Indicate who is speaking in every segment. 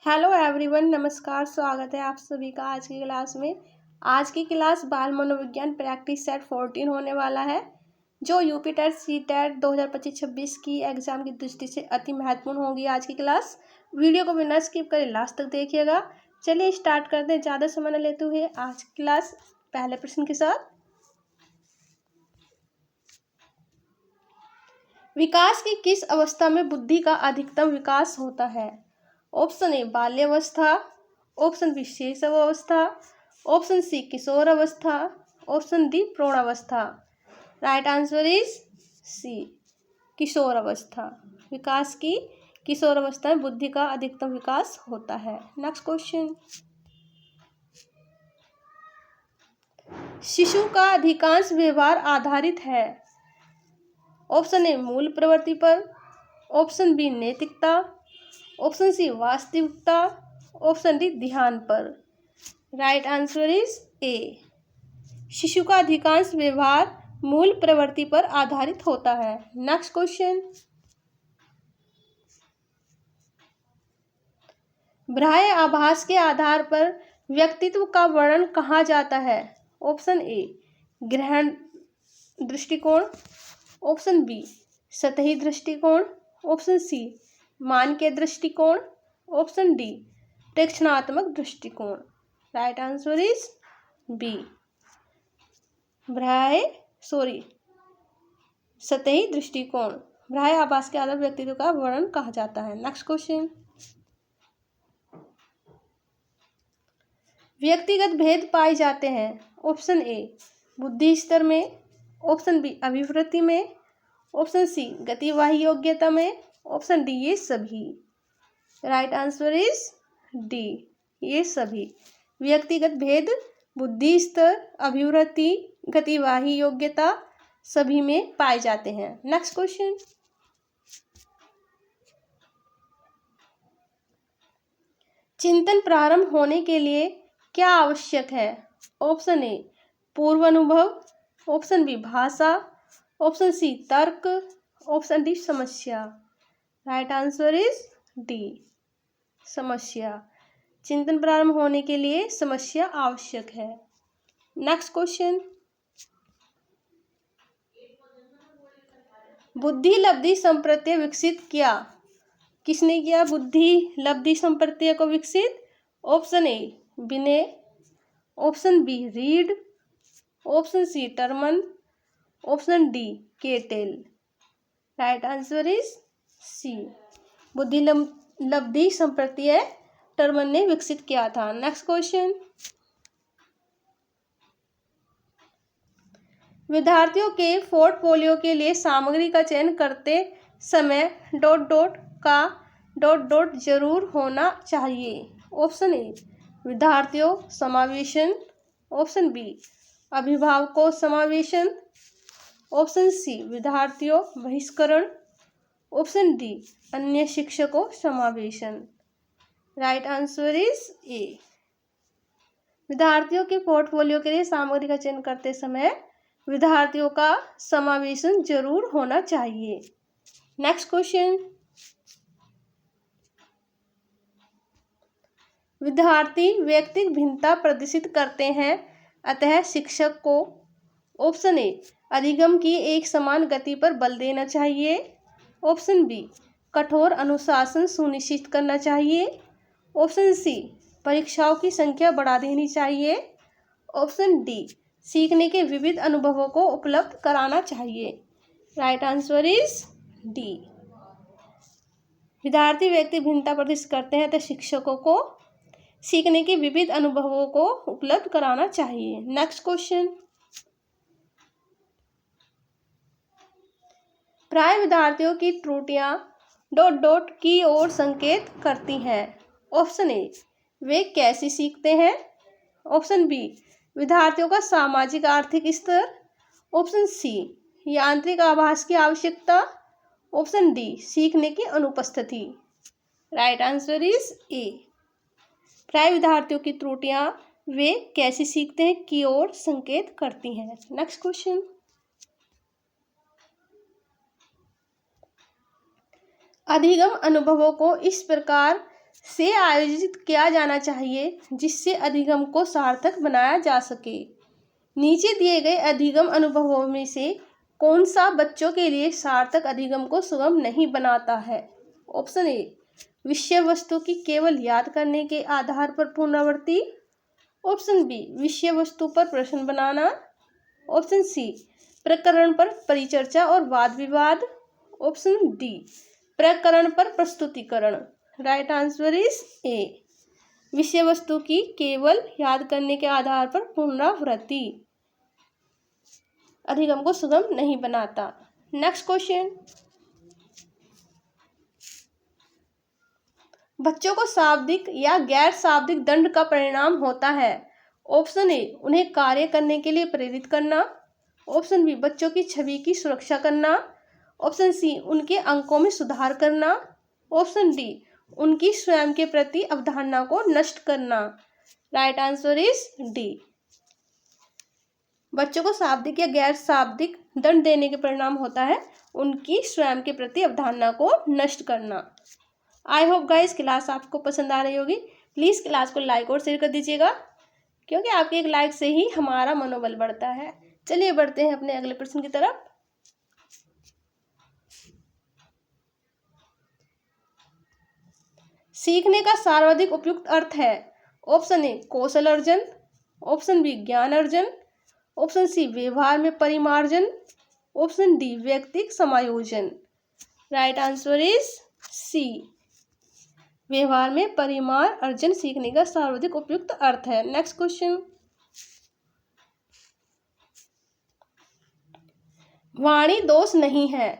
Speaker 1: Hello everyone, नमस्कार। स्वागत है आप सभी का आज की क्लास में। आज की क्लास बाल मनोविज्ञान प्रैक्टिस सेट 14 होने वाला है, जो यूपी टेट सी टेट 2025-26 की एग्जाम की दृष्टि से अति महत्वपूर्ण होगी। आज की क्लास वीडियो को बिना स्किप करे लास्ट तक देखिएगा। चलिए स्टार्ट करते हैं ज़्यादा समय न लेते हुए आज की क्लास पहले प्रश्न के साथ। विकास की किस अवस्था में बुद्धि का अधिकतम विकास होता है? ऑप्शन ए बाल्यावस्था, ऑप्शन बी शैशव अवस्था, ऑप्शन सी किशोर अवस्था, ऑप्शन डी प्रौढ़ावस्था। राइट आंसर इज सी, किशोर अवस्था। विकास की किशोर अवस्था में बुद्धि का अधिकतम विकास होता है। नेक्स्ट क्वेश्चन, शिशु का अधिकांश व्यवहार आधारित है। ऑप्शन ए मूल प्रवृत्ति पर, ऑप्शन बी नैतिकता, ऑप्शन सी वास्तविकता, ऑप्शन डी ध्यान पर। राइट आंसर इज ए, शिशु का अधिकांश व्यवहार मूल प्रवृत्ति पर आधारित होता है। नेक्स्ट क्वेश्चन, बाह्य आभास के आधार पर व्यक्तित्व का वर्णन कहा जाता है। ऑप्शन ए ग्रहण दृष्टिकोण, ऑप्शन बी सतही दृष्टिकोण, ऑप्शन सी मानकीय दृष्टिकोण, ऑप्शन डी प्रेक्षणात्मक दृष्टिकोण। राइट आंसर इज बी, सतही दृष्टिकोण। बाह्य आभास के आधार व्यक्तित्व का वर्णन कहा जाता है। नेक्स्ट क्वेश्चन, व्यक्तिगत भेद पाए जाते हैं। ऑप्शन ए बुद्धि स्तर में, ऑप्शन बी अभिवृत्ति में, ऑप्शन सी गतिवाही योग्यता में, ऑप्शन डी ये सभी। राइट आंसर इज डी, ये सभी। व्यक्तिगत भेद बुद्धि स्तर, अभिवृत्ति, गतिवाही योग्यता सभी में पाए जाते हैं। नेक्स्ट क्वेश्चन, चिंतन प्रारंभ होने के लिए क्या आवश्यक है? ऑप्शन ए पूर्व अनुभव, ऑप्शन बी भाषा, ऑप्शन सी तर्क, ऑप्शन डी समस्या। राइट आंसर इज डी, समस्या। चिंतन प्रारंभ होने के लिए समस्या आवश्यक है। नेक्स्ट क्वेश्चन, बुद्धि लब्धि संप्रत्यय विकसित किया। किसने किया बुद्धि लब्धि संप्रत्यय को विकसित? Option A Binet, option B Reed, option C Terman, option D Cattell. Right answer is C, बुद्धि लब्धि संप्रत्यय टर्मन ने विकसित किया था। नेक्स्ट क्वेश्चन, विद्यार्थियों के पोर्टफोलियो के लिए सामग्री का चयन करते समय ... का ... जरूर होना चाहिए। ऑप्शन ए विद्यार्थियों समावेशन, ऑप्शन बी अभिभावकों समावेशन, ऑप्शन सी विद्यार्थियों बहिष्करण, ऑप्शन डी अन्य शिक्षकों समावेशन। राइट आंसर इज ए, विद्यार्थियों के पोर्टफोलियो के लिए सामग्री का चयन करते समय विद्यार्थियों का समावेशन जरूर होना चाहिए। नेक्स्ट क्वेश्चन, विद्यार्थी व्यक्तिगत भिन्नता प्रदर्शित करते हैं, अतः शिक्षक को ऑप्शन ए अधिगम की एक समान गति पर बल देना चाहिए, ऑप्शन बी कठोर अनुशासन सुनिश्चित करना चाहिए, ऑप्शन सी परीक्षाओं की संख्या बढ़ा देनी चाहिए, ऑप्शन डी सीखने के विविध अनुभवों को उपलब्ध कराना चाहिए। राइट आंसर इज डी, विद्यार्थी व्यक्ति भिन्नता प्रदर्शित करते हैं तो शिक्षकों को सीखने के विविध अनुभवों को उपलब्ध कराना चाहिए। नेक्स्ट क्वेश्चन, प्राय विद्यार्थियों की त्रुटियां ... की ओर संकेत करती हैं। ऑप्शन ए वे कैसे सीखते हैं, ऑप्शन बी विद्यार्थियों का सामाजिक आर्थिक स्तर, ऑप्शन सी यांत्रिक आभास की आवश्यकता, ऑप्शन डी सीखने की अनुपस्थिति। राइट आंसर इज ए, प्राय विद्यार्थियों की त्रुटियां वे कैसे सीखते हैं की ओर संकेत करती हैं। नेक्स्ट क्वेश्चन, अधिगम अनुभवों को इस प्रकार से आयोजित किया जाना चाहिए जिससे अधिगम को सार्थक बनाया जा सके। नीचे दिए गए अधिगम अनुभवों में से कौन सा बच्चों के लिए सार्थक अधिगम को सुगम नहीं बनाता है? ऑप्शन ए, विषय वस्तु की केवल याद करने के आधार पर पुनरावृत्ति। ऑप्शन बी, विषय वस्तु पर प्रश्न बनाना। ऑप्शन सी, प्रकरण पर परिचर्चा और वाद विवाद। ऑप्शन डी, प्रकरण पर प्रस्तुतिकरण। राइट आंसर इज ए, विषय वस्तु की केवल याद करने के आधार पर पुनरावृत्ति अधिगम को सुगम नहीं बनाता। नेक्स्ट क्वेश्चन, बच्चों को शाब्दिक या गैर शाब्दिक दंड का परिणाम होता है। ऑप्शन ए, उन्हें कार्य करने के लिए प्रेरित करना। ऑप्शन बी, बच्चों की छवि की सुरक्षा करना। ऑप्शन सी, उनके अंकों में सुधार करना। ऑप्शन डी, उनकी स्वयं के प्रति अवधारणा को नष्ट करना। राइट आंसर इज डी, बच्चों को शाब्दिक या गैर शाब्दिक दंड देने के परिणाम होता है उनकी स्वयं के प्रति अवधारणा को नष्ट करना। आई होप गाइस क्लास आपको पसंद आ रही होगी। प्लीज़ क्लास को लाइक और शेयर कर दीजिएगा, क्योंकि आपके एक लाइक से ही हमारा मनोबल बढ़ता है। चलिए बढ़ते हैं अपने अगले प्रश्न की तरफ। सीखने का सर्वाधिक उपयुक्त अर्थ है। ऑप्शन ए, कौशल अर्जन। ऑप्शन बी, ज्ञान अर्जन। ऑप्शन सी, व्यवहार में परिमार्जन। ऑप्शन डी, व्यक्तिक समायोजन। राइट आंसर इज सी, व्यवहार में परिमार अर्जन सीखने का सर्वाधिक उपयुक्त अर्थ है। नेक्स्ट क्वेश्चन, वाणी दोष नहीं है।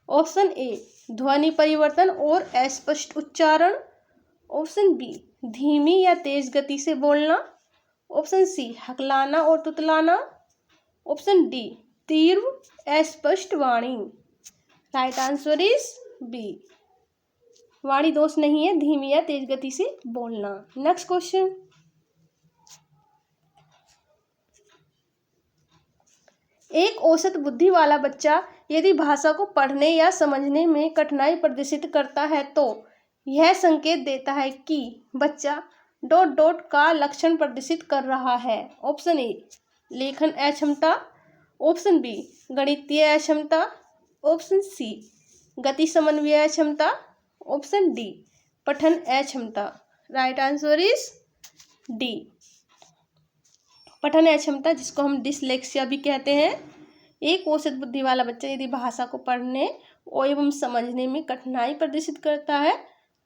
Speaker 1: ऑप्शन ए, ध्वनि परिवर्तन और अस्पष्ट उच्चारण। ऑप्शन बी, धीमी या तेज गति से बोलना। ऑप्शन सी, हकलाना और तुतलाना। ऑप्शन डी, तीव्र अस्पष्ट वाणी। राइट आंसर इज बी, वाणी दोष नहीं है, धीमी या तेज गति से बोलना। नेक्स्ट क्वेश्चन, एक औसत बुद्धि वाला बच्चा यदि भाषा को पढ़ने या समझने में कठिनाई प्रदर्शित करता है तो यह संकेत देता है कि बच्चा डॉट डॉट का लक्षण प्रदर्शित कर रहा है। ऑप्शन ए, लेखन अक्षमता। ऑप्शन बी, गणितीय अक्षमता। ऑप्शन सी, गति समन्वय अक्षमता। ऑप्शन डी, पठन अक्षमता। राइट आंसर इज डी, पठन अक्षमता, जिसको हम डिसलेक्सिया भी कहते हैं। एक औसत बुद्धि वाला बच्चा यदि भाषा को पढ़ने और एवं समझने में कठिनाई प्रदर्शित करता है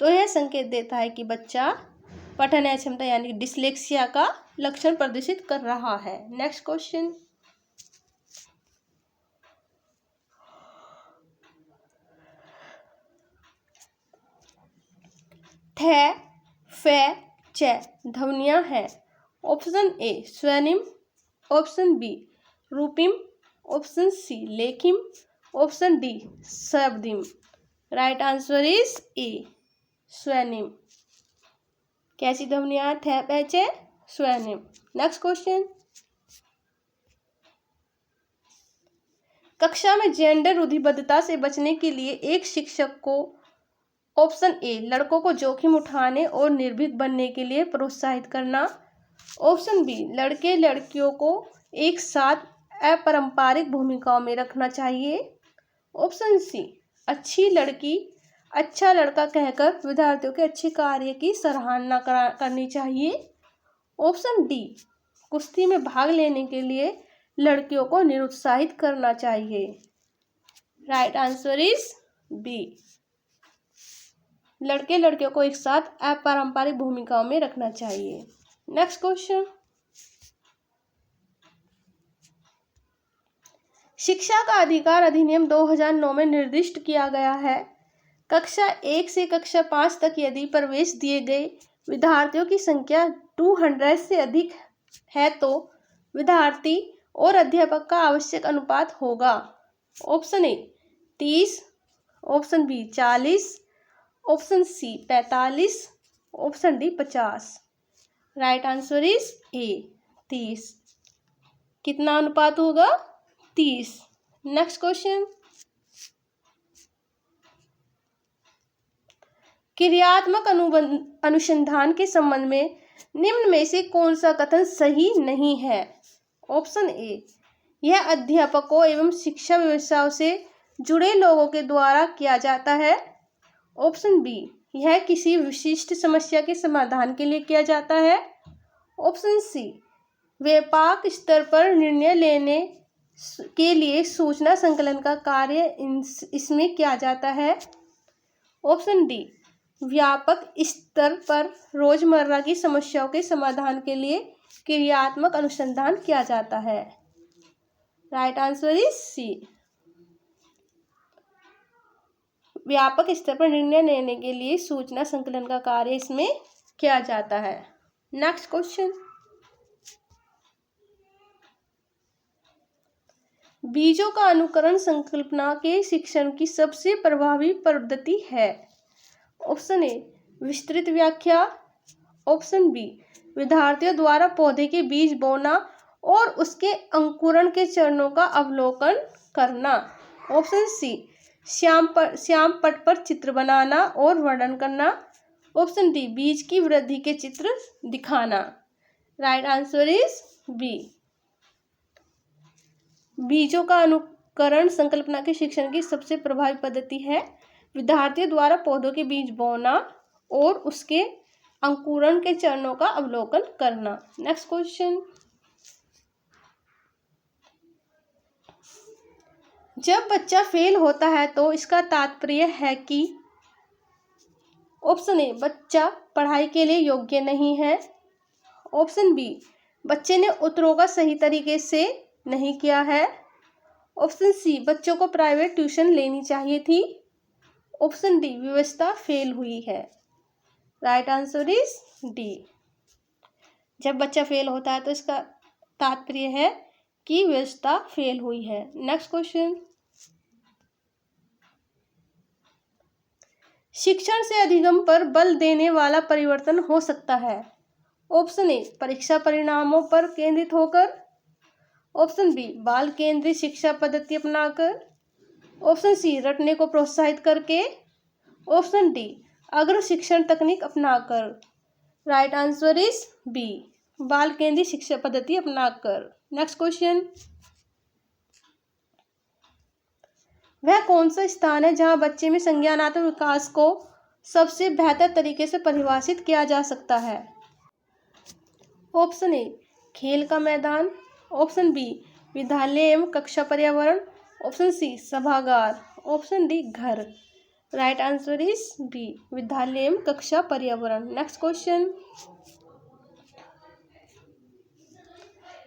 Speaker 1: तो यह संकेत देता है कि बच्चा पठन अक्षमता यानी डिसलेक्सिया का लक्षण प्रदर्शित कर रहा है। नेक्स्ट क्वेश्चन, थ, फ, च ध्वनियां हैं। ऑप्शन ए, स्वर्निम। ऑप्शन बी, रूपिम। ऑप्शन सी, लेखिम। ऑप्शन डी, शब्दिम। राइट आंसर इज ए, स्वर्निम। कैसी ध्वनियां? थ, फ, च, स्वर्निम। नेक्स्ट क्वेश्चन, कक्षा में जेंडर रूढ़िबद्धता से बचने के लिए एक शिक्षक को ऑप्शन ए, लड़कों को जोखिम उठाने और निर्भीक बनने के लिए प्रोत्साहित करना। ऑप्शन बी, लड़के लड़कियों को एक साथ अपारंपरिक भूमिकाओं में रखना चाहिए। ऑप्शन सी, अच्छी लड़की अच्छा लड़का कहकर विद्यार्थियों के अच्छे कार्य की सराहना करनी चाहिए। ऑप्शन डी, कुश्ती में भाग लेने के लिए लड़कियों को निरुत्साहित करना चाहिए। राइट आंसर इज बी, लड़के लड़कियों को एक साथ अपारंपरिक भूमिकाओं में रखना चाहिए। नेक्स्ट क्वेश्चन, शिक्षा का अधिकार अधिनियम 2009 में निर्दिष्ट किया गया है। कक्षा 1 से कक्षा 5 तक यदि प्रवेश दिए गए विद्यार्थियों की संख्या 200 से अधिक है तो विद्यार्थी और अध्यापक का आवश्यक अनुपात होगा। Option A, 30। Option B, 40। Option C, 45। Option D, 50। Right answer is A, 30। कितना अनुपात होगा? 30। नेक्स्ट क्वेश्चन, क्रियात्मक अनुसंधान के संबंध में निम्न में से कौन सा कथन सही नहीं है? ऑप्शन ए, यह अध्यापकों एवं शिक्षा व्यवसायों से जुड़े लोगों के द्वारा किया जाता है। ऑप्शन बी, यह किसी विशिष्ट समस्या के समाधान के लिए किया जाता है। ऑप्शन सी, व्यापक स्तर पर निर्णय लेने के लिए सूचना संकलन का कार्य इसमें किया जाता है। ऑप्शन डी, व्यापक स्तर पर रोजमर्रा की समस्याओं के समाधान के लिए क्रियात्मक अनुसंधान किया जाता है। राइट आंसर इज सी, व्यापक स्तर पर निर्णय लेने के लिए सूचना संकलन का कार्य इसमें किया जाता है। नेक्स्ट क्वेश्चन, बीजों का अनुकरण संकल्पना के शिक्षण की सबसे प्रभावी पद्धति है। ऑप्शन ए, विस्तृत व्याख्या। ऑप्शन बी, विद्यार्थियों द्वारा पौधे के बीज बोना और उसके अंकुरण के चरणों का अवलोकन करना। ऑप्शन सी, श्याम पट पर चित्र बनाना और वर्णन करना। ऑप्शन डी, बीज की वृद्धि के चित्र दिखाना। राइट आंसर इज बी, बीजों का अनुकरण संकल्पना के शिक्षण की सबसे प्रभावी पद्धति है विद्यार्थियों द्वारा पौधों के बीज बोना और उसके अंकुरण के चरणों का अवलोकन करना। नेक्स्ट क्वेश्चन, जब बच्चा फेल होता है तो इसका तात्पर्य है कि ऑप्शन ए, बच्चा पढ़ाई के लिए योग्य नहीं है। ऑप्शन बी, बच्चे ने उत्तरों का सही तरीके से नहीं किया है। ऑप्शन सी, बच्चों को प्राइवेट ट्यूशन लेनी चाहिए थी। ऑप्शन डी, व्यवस्था फेल हुई है। राइट आंसर इज डी, जब बच्चा फेल होता है तो इसका तात्पर्य है कि व्यवस्था फेल हुई है। नेक्स्ट क्वेश्चन, शिक्षण से अधिगम पर बल देने वाला परिवर्तन हो सकता है। ऑप्शन ए, परीक्षा परिणामों पर केंद्रित होकर। ऑप्शन बी, बाल केंद्रित शिक्षा पद्धति अपनाकर। ऑप्शन सी, रटने को प्रोत्साहित करके। ऑप्शन डी, अग्र शिक्षण तकनीक अपनाकर। राइट आंसर इज बी, बाल केंद्रित शिक्षा पद्धति अपनाकर। नेक्स्ट क्वेश्चन, वह कौन सा स्थान है जहां बच्चे में संज्ञानात्मक विकास को सबसे बेहतर तरीके से परिभाषित किया जा सकता है? ऑप्शन ए, खेल का मैदान। ऑप्शन बी, विद्यालय एवं कक्षा पर्यावरण। ऑप्शन सी, सभागार। ऑप्शन डी, घर। राइट आंसर इज बी, विद्यालय एवं कक्षा पर्यावरण। नेक्स्ट क्वेश्चन,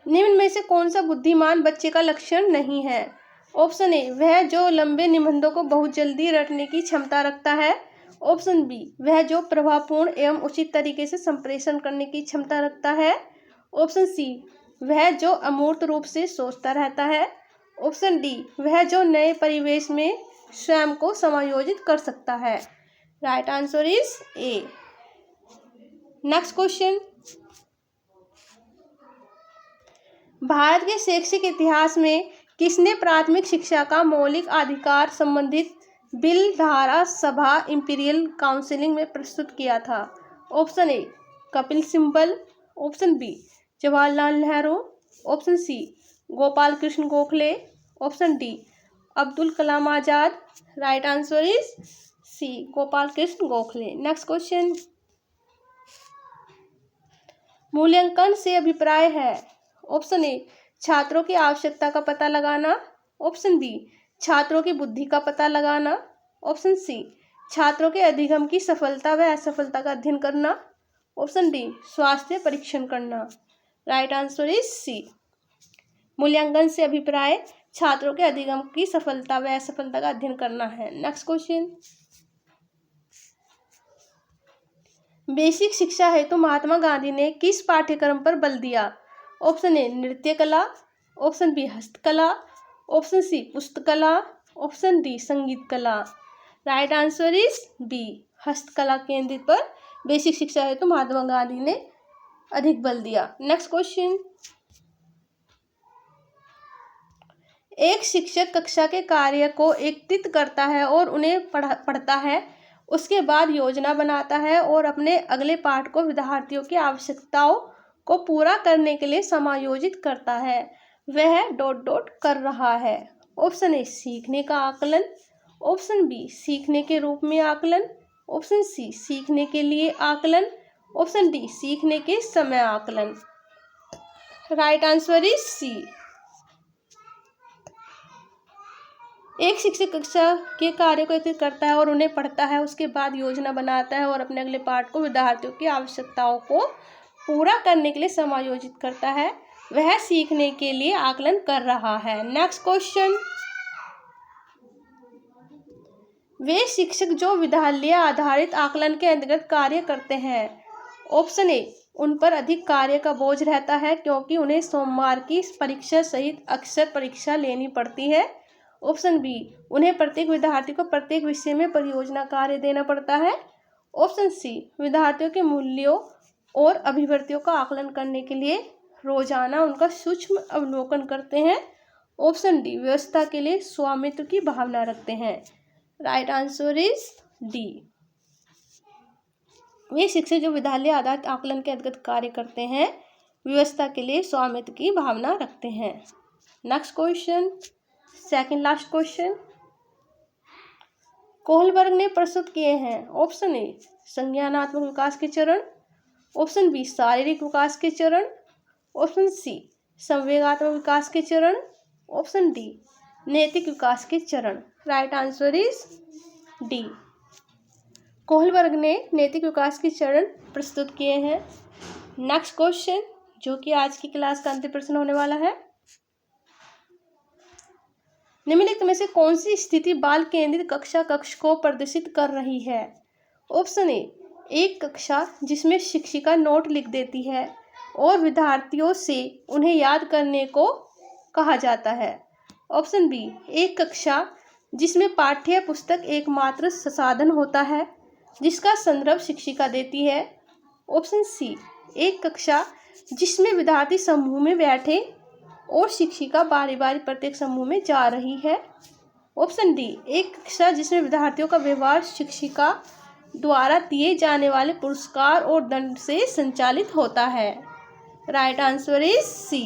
Speaker 1: निम्न में से कौन सा बुद्धिमान बच्चे का लक्षण नहीं है? ऑप्शन ए, वह जो लंबे निबंधों को बहुत जल्दी रटने की क्षमता रखता है। ऑप्शन बी, वह जो प्रभावपूर्ण एवं उचित तरीके से संप्रेषण करने की क्षमता रखता है। ऑप्शन सी, वह जो अमूर्त रूप से सोचता रहता है। ऑप्शन डी, वह जो नए परिवेश में स्वयं को समायोजित कर सकता है। Right answer is A. Next question, Bharat के शैक्षिक इतिहास में किसने प्राथमिक शिक्षा का मौलिक अधिकार संबंधित बिल धारा सभा इंपीरियल काउंसिलिंग में प्रस्तुत किया था? Option A, Kapil Sibal. Option B, Jawaharlal Nehru. Option C, Gopal Krishna Gokhale. Option D, Abdul Kalam Azad. Right answer is C, Gopal Krishna Gokhale. Next question, मूल्यांकन से अभिप्राय है। ऑप्शन ए, छात्रों की आवश्यकता का पता लगाना। ऑप्शन बी, छात्रों की बुद्धि का पता लगाना। ऑप्शन सी, छात्रों के अधिगम की सफलता व असफलता का अध्ययन करना। ऑप्शन डी, स्वास्थ्य परीक्षण करना। राइट आंसर इज सी, मूल्यांकन से अभिप्राय छात्रों के अधिगम की सफलता व असफलता का अध्ययन करना है। नेक्स्ट क्वेश्चन, बेसिक शिक्षा हेतु महात्मा गांधी ने किस पाठ्यक्रम पर बल दिया? ऑप्शन ए, नृत्य कला। ऑप्शन बी, हस्तकला। ऑप्शन सी, पुस्तकला। ऑप्शन डी, संगीत कला। राइट आंसर इज बी, हस्तकला केंद्रित पर बेसिक शिक्षा हेतु महात्मा गांधी ने अधिक बल दिया। नेक्स्ट क्वेश्चन, एक शिक्षक कक्षा के कार्य को एकत्रित करता है और उन्हें पढ़ता है उसके बाद योजना बनाता है और अपने अगले पाठ को विद्यार्थियों की आवश्यकताओं को पूरा करने के लिए समायोजित करता है। वह डॉट डॉट कर रहा है। ऑप्शन ए सीखने का आकलन, ऑप्शन बी सीखने के रूप में आकलन, ऑप्शन सी सीखने के लिए आकलन, ऑप्शन डी सीखने के समय आकलन। Right answer is C. एक शिक्षक कक्षा के कार्य को एकत्रित करता है और उन्हें पढ़ता है, उसके बाद योजना बनाता है और अपने अगले पाठ को विद्यार्थियों की आवश्यकताओं को पूरा करने के लिए समायोजित करता है। वह सीखने के लिए आकलन कर रहा है। नेक्स्ट क्वेश्चन, वे शिक्षक जो विद्यालय आधारित आकलन के अंतर्गत कार्य करते हैं। ऑप्शन ए उन पर अधिक कार्य का बोझ रहता है क्योंकि उन्हें सोमवार की परीक्षा सहित अक्सर परीक्षा लेनी पड़ती है। ऑप्शन बी उन्हें प्रत्येक विद्यार्थी को प्रत्येक विषय में परियोजना कार्य देना पड़ता है। ऑप्शन सी विद्यार्थियों के मूल्यों और अभिवृत्तियों का आकलन करने के लिए रोजाना उनका सूक्ष्म अवलोकन करते हैं। ऑप्शन डी व्यवस्था के लिए स्वामित्व की भावना रखते हैं। Right answer is D. वे शिक्षक जो विद्यालय आधारित आकलन के अंतर्गत कार्य करते हैं, व्यवस्था के लिए स्वामित्व की भावना रखते हैं। Next question, second last question, Kohlberg ने प्रस्तुत किए हैं। ऑप्शन ए संज्ञानात्मक विकास के चरण, ऑप्शन बी शारीरिक विकास के चरण, ऑप्शन सी संवेगात्मक विकास के चरण, ऑप्शन डी नैतिक विकास के चरण। Right answer is D. Kohlberg ने नैतिक विकास के चरण प्रस्तुत किए हैं। नेक्स्ट क्वेश्चन, जो कि आज की क्लास का अंतिम प्रश्न होने वाला है, निम्नलिखित में से कौन सी स्थिति बाल केंद्रित कक्षा कक्ष को प्रदर्शित कर रही है। ऑप्शन ए एक कक्षा जिसमें शिक्षिका नोट लिख देती है और विद्यार्थियों से उन्हें याद करने को कहा जाता है। ऑप्शन बी एक कक्षा जिसमें पाठ्य पुस्तक एकमात्र संसाधन होता है जिसका संदर्भ शिक्षिका देती है। ऑप्शन सी एक कक्षा जिसमें विद्यार्थी समूह में बैठे और शिक्षिका बारी बारी प्रत्येक समूह में जा रही है। ऑप्शन डी एक कक्षा जिसमें विद्यार्थियों का व्यवहार शिक्षिका द्वारा दिए जाने वाले पुरस्कार और दंड से संचालित होता है। Right answer is C.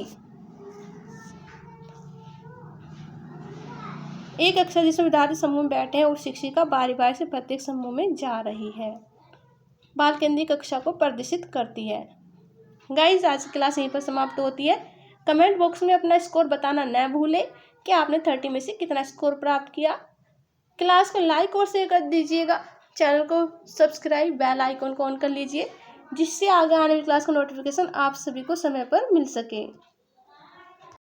Speaker 1: एक कक्षा जिसमें विद्यार्थी समूह में बैठे हैं और शिक्षिका बारी बारी से प्रत्येक समूह में जा रही है, बाल केंद्रीय कक्षा को प्रदर्शित करती है। गाइस, आज की क्लास यहीं पर समाप्त होती है। कमेंट बॉक्स में अपना स्कोर बताना न भूलें कि आपने 30 में से कितना स्कोर प्राप्त किया। क्लास को लाइक और शेयर कर दीजिएगा, चैनल को सब्सक्राइब, बेल आइकन को ऑन कर लीजिए जिससे आगे आने वाली क्लास का नोटिफिकेशन आप सभी को समय पर मिल सके।